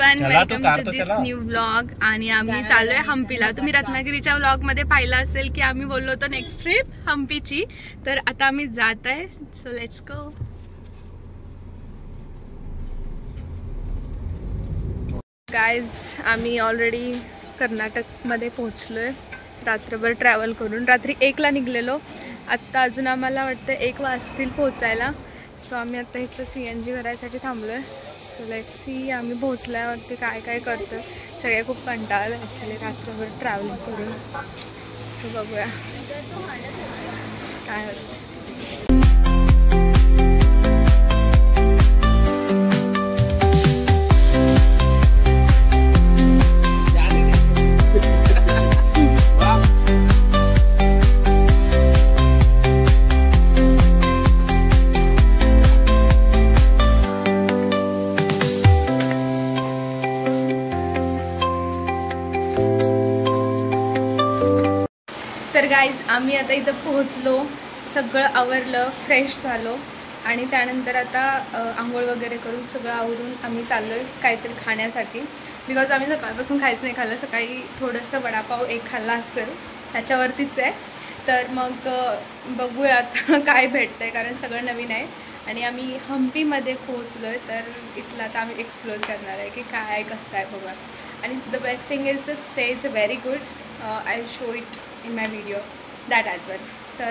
Everyone, welcome to this new vlog. आणि आम्ही चाललोय हम्पीला. तुम्ही रत्नागिरीच्या व्लॉग मध्ये पाहिलं असेल की आम्ही बोललो होतो नेक्स्ट ट्रिप हम्पीची. तर आता आम्ही जात आहे. So let's go. गाइज, आम्ही ऑलरेडी कर्नाटक मध्ये पोहोचलोय. रात्रभर ट्रॅव्हल करून रात्री 1ला निघलेलो. आत्ता अजून आम्हाला वाटतं 1 वाजतील पोहोचायला. सो आम्ही आता इथं CNG करायसाठी थांबलोय. सो लेट्स सी आम्ही पोहोचल्यावरती काय काय करतोय. सगळे खूप कंटाळले ॲक्च्युली रात्रभर ट्रॅव्हलिंग करून. सो बघूया काय होतं. तर गाईज, आम्ही आता इथं पोहोचलो. सगळं आवरलं, फ्रेश झालो आणि त्यानंतर आता आंघोळ वगैरे करून सगळं आवरून आम्ही चाललो आहे काहीतरी खाण्यासाठी. बिकॉज आम्ही सकाळपासून काहीच नाही खाल्लं. सकाळी थोडंसं वडापाव एक खाल्ला असेल, त्याच्यावरतीच आहे. तर मग बघूयात काय भेटतं आहे, कारण सगळं नवीन आहे. आणि आम्ही हम्पीमध्ये पोहोचलो आहे. तर इथला आता आम्ही एक्सप्लोर करणार आहे की काय आहे, कसं आहे बघूया. आणि the best thing is the stay is very good. I will show it in my video that as well. So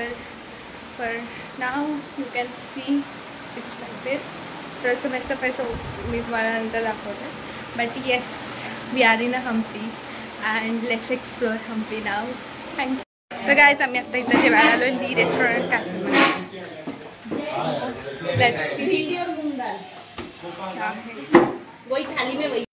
for now you can see it's like this. थोडंसं mess up आहे, so मी तुम्हाला नंतर दाखवते. But yes, we are in a Hampi and let's explore Hampi now. Thank you. So guys, आम्ही आता इथं जेवायला आलो ली रेस्टॉरंट कॅफेमध्ये. Let's see. वही थाली में वही.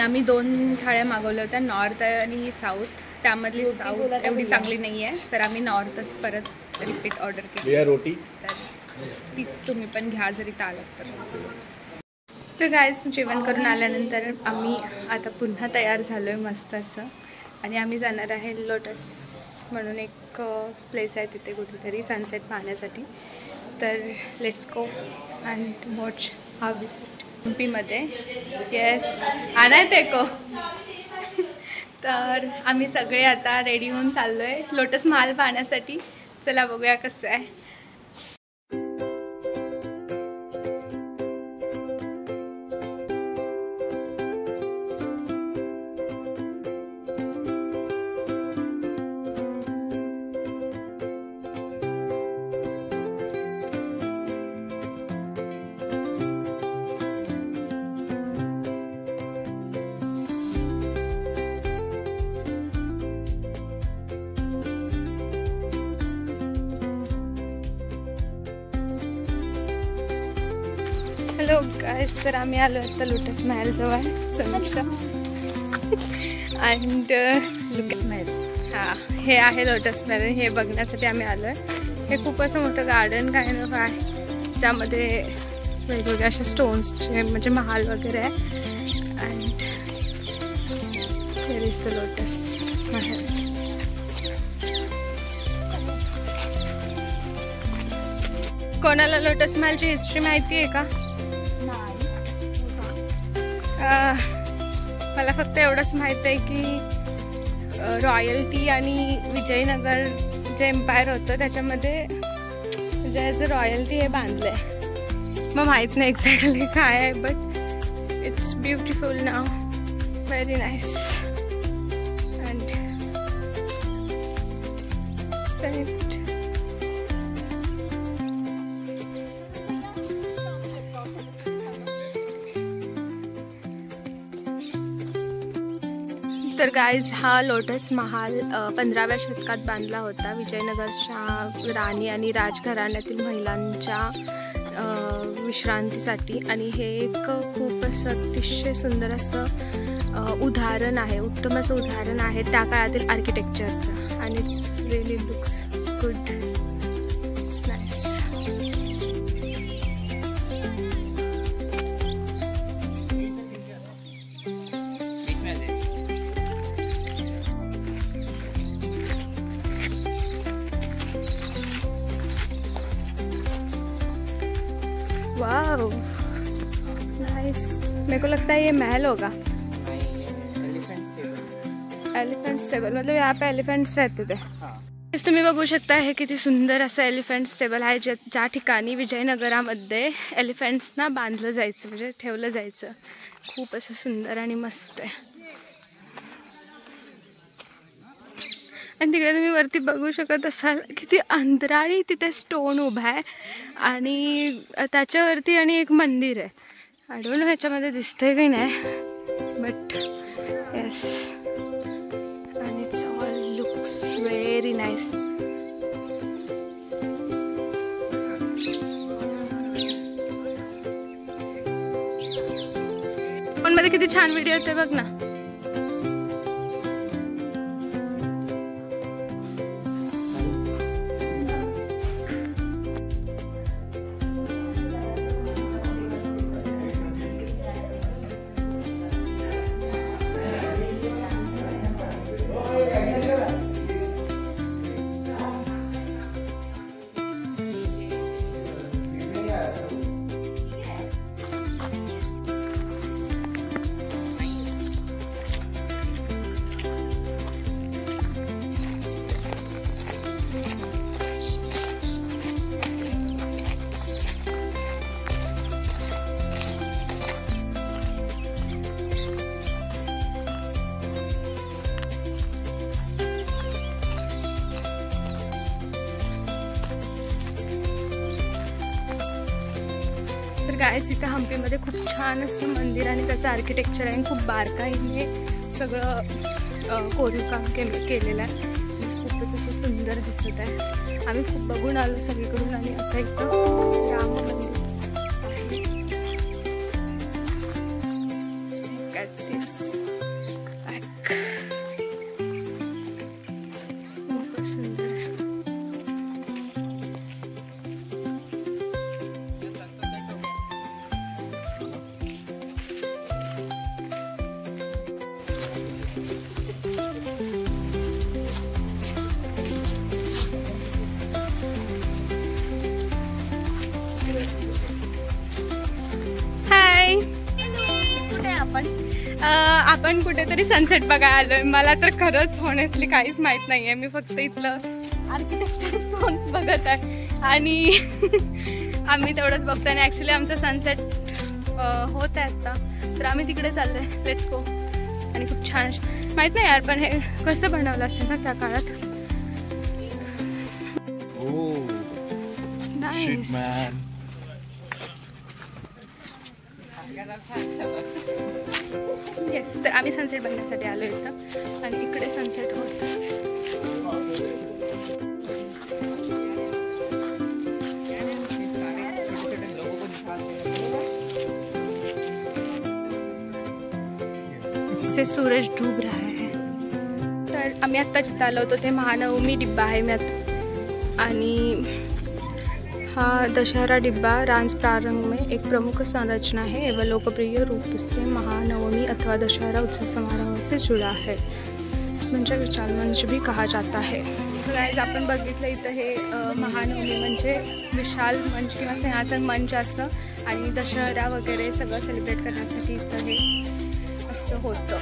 आम्ही 2 थाळ्या मागवल्या होत्या, नॉर्थ आणि साऊथ. त्यामधली साऊथ एवढी चांगली नाही आहे, तर आम्ही नॉर्थच परत रिपीट ऑर्डर केली. रोटी तर तीच तुम्ही पण घ्या जरी आलात तर. तर गाईज, जेवण करून आल्यानंतर आम्ही आता पुन्हा तयार झालो आहे मस्त असं. आणि आम्ही जाणार आहे लोटस म्हणून एक प्लेस आहे तिथे कुठेतरी सनसेट पाहण्यासाठी. तर let's go and watch how visit हम्पीमध्ये. येस, आना ते को. तर आम्ही सगळे आता रेडी होऊन चाललो आहे लोटस महाल पाहण्यासाठी. चला बघूया कसं आहे. हॅलो गाईज, तर आम्ही आलो आता लोटस महल जवळ समीक्षा अँड लोटस महल. हां, हे आहे लोटस महल. हे बघण्यासाठी आम्ही आलो आहे. हे खूप असं मोठं गार्डन काय ना आहे, ज्यामध्ये वेगवेगळ्या अशा स्टोन्सचे म्हणजे महाल वगैरे आहे. And here is the lotus Mahal. कोणाला लोटस महलची हिस्ट्री माहिती आहे का? मला फक्त एवढंच माहीत आहे की रॉयल्टी आणि विजयनगर जे एम्पायर होतं त्याच्यामध्ये म्हणजे ॲज अ रॉयल्टी हे बांधलं आहे. मग माहीत नाही एक्झॅक्टली काय आहे, but it's beautiful now, very nice. And तर गाईज, हा लोटस महाल 15व्या शतकात बांधला होता विजयनगरच्या राणी आणि राजघराण्यातील महिलांच्या विश्रांतीसाठी. आणि हे एक खूप असं अतिशय सुंदर असं उदाहरण आहे, उत्तम असं उदाहरण आहे त्या काळातील आर्किटेक्चरचं. आणि it's really looks good, it's nice. Wow nice. मेरे को लगता है ये महल होगा। एलिफेंट स्टेबल मतलब यहाँ पे एलिफेंट्स रहते थे। इस तुम्ही बघू शकता हे किती सुंदर असं एलिफंट स्टेबल आहे, ज्या ठिकाणी विजयनगरामध्ये एलिफंट्सना बांधलं जायचं म्हणजे ठेवलं जायचं। खूप असं सुंदर आणि मस्त आहे। आणि तिकडे तुम्ही वरती बघू शकत असाल किती अंतराळी तिथे स्टोन उभा आहे आणि त्याच्यावरती आणि एक मंदिर आहे। आय डोंट नो ह्याच्यामध्ये दिसतंय की नाही, but yes and it's all looks very nice. Phone मध्ये किती छान व्हिडिओ येते बघ ना। तर गाइस इथं हम्पीमध्ये खूप छान असं मंदिर आणि त्याचं आर्किटेक्चर आहे, खूप बारकाईने सगळं कोरीवकाम केलेलं आहे। खूपच असं सुंदर दिसत आहे। आम्ही खूप बघून आलो सगळीकडून आणि आता इथं राम मंदिर आपण कुठेतरी सनसेट बघायला आलोय। मला तर खरंच होनेस्टली काहीच माहित नाहीये, मी फक्त इथलं आर्किटेक्चर बघत आहे आणि आम्ही तेवढंच बघतो आणि ऍक्च्युली आमचं सनसेट होत आहे आता, तर आम्ही तिकडे चाललोय। Let's go. आणि खूप छान माहित नाही यार, पण हे कसं बनवलं असेल ना त्या काळात। नाईस। येस, तर आम्ही सनसेट बघण्यासाठी आलो इथं आणि इकडे सनसेट होत। से सूरज डूब रहा है। तर आम्ही आत्ता जिथं आलो होतो ते महानवमी डिब्बा आहे आणि हा दशहरा डिब्बा रांझ प्रारंभ में एक प्रमुख संरचना है एवं लोकप्रिय रूप से महानवमी अथवा दशहरा उत्सव समारोह से जुड़ा है, म्हणजे विशाल मंच भी कहा जाता है। गाइस आपण बघितलं इथं हे महानवमी म्हणजे विशाल मंच किंवा सिंहासन मंच असं, आणि दशहरा वगैरे सगळं सेलिब्रेट करण्यासाठी इथं हे असं होतं।